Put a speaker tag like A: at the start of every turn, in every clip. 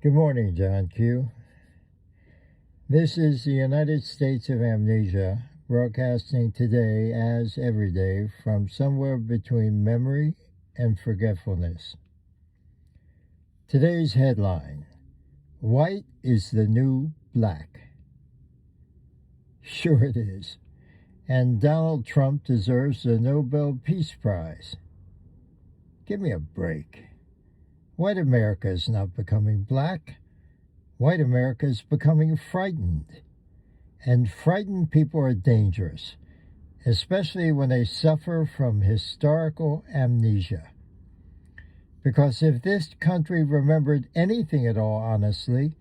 A: Good morning, John Q. This is the United States of Amnesia, broadcasting today as every day from somewhere between memory and forgetfulness. Today's headline: White is the new black. Sure it is. And Donald Trump deserves the Nobel Peace Prize. Give me a break. White America is not becoming black. White America is becoming frightened. And frightened people are dangerous, especially when they suffer from historical amnesia. Because if this country remembered anything at all honestly,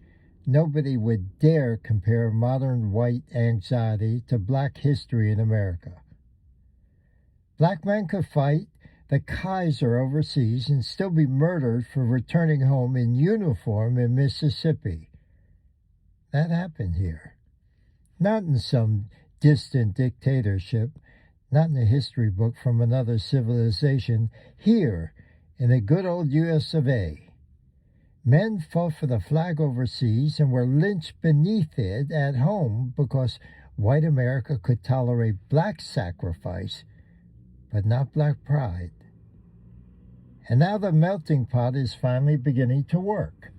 A: nobody would dare compare modern white anxiety to black history in America. Black men could fight the Kaiser overseas and still be murdered for returning home in uniform in Mississippi. That happened here. Not in some distant dictatorship, not in a history book from another civilization. Here, in the good old US of A. Men fought for the flag overseas and were lynched beneath it at home because white America could tolerate black sacrifice, but not black pride. And now the melting pot is finally beginning to work.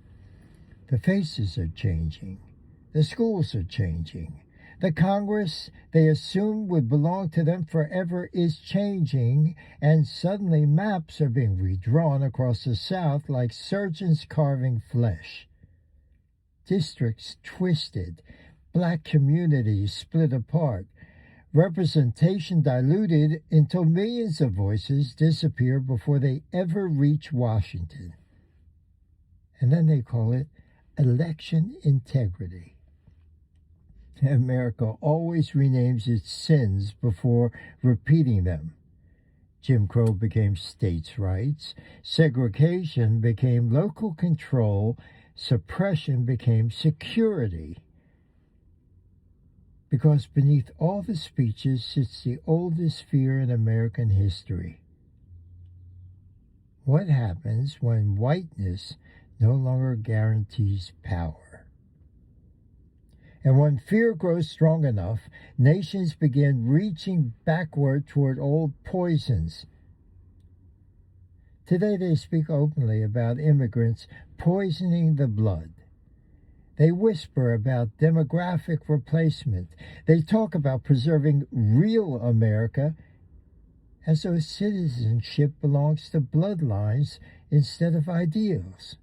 A: The faces are changing. The schools are changing. The Congress they assumed would belong to them forever is changing, and suddenly maps are being redrawn across the South like surgeons carving flesh. Districts twisted, black communities split apart, representation diluted until millions of voices disappear before they ever reach Washington. And then they call it election integrity. America always renames its sins before repeating them. Jim Crow became states' rights, segregation became local control, suppression became security. Because beneath all the speeches sits the oldest fear in American history. What happens when whiteness no longer guarantees power? And when fear grows strong enough, nations begin reaching backward toward old poisons. Today they speak openly about immigrants poisoning the blood. They whisper about demographic replacement. They talk about preserving real America as though citizenship belongs to bloodlines instead of ideals.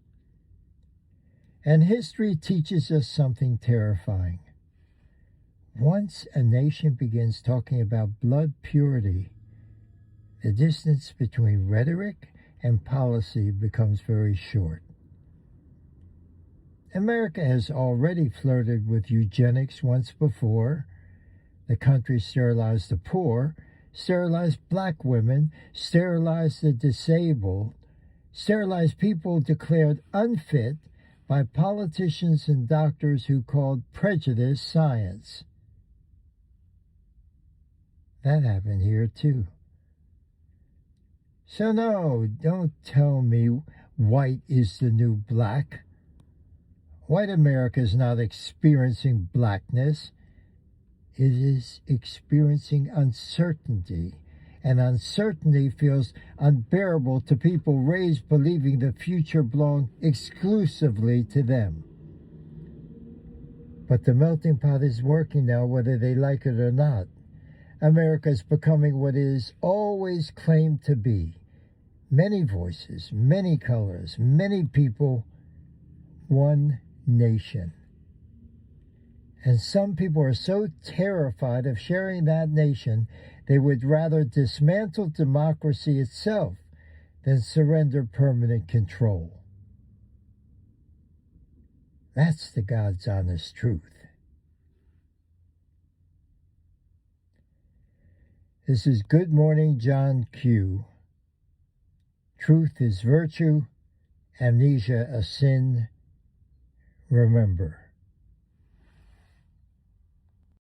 A: And history teaches us something terrifying. Once a nation begins talking about blood purity, the distance between rhetoric and policy becomes very short. America has already flirted with eugenics once before. The country sterilized the poor, sterilized black women, sterilized the disabled, sterilized people declared unfit by politicians and doctors who called prejudice science. That happened here too. So no, don't tell me white is the new black. White America is not experiencing blackness. It is experiencing uncertainty. And uncertainty feels unbearable to people raised believing the future belonged exclusively to them. But the melting pot is working now, whether they like it or not. America is becoming what it is always claimed to be. Many voices, many colors, many people, one nation. And some people are so terrified of sharing that nation, they would rather dismantle democracy itself than surrender permanent control. That's the God's honest truth. This is Good Morning John Q. Truth is virtue, amnesia a sin. Remember.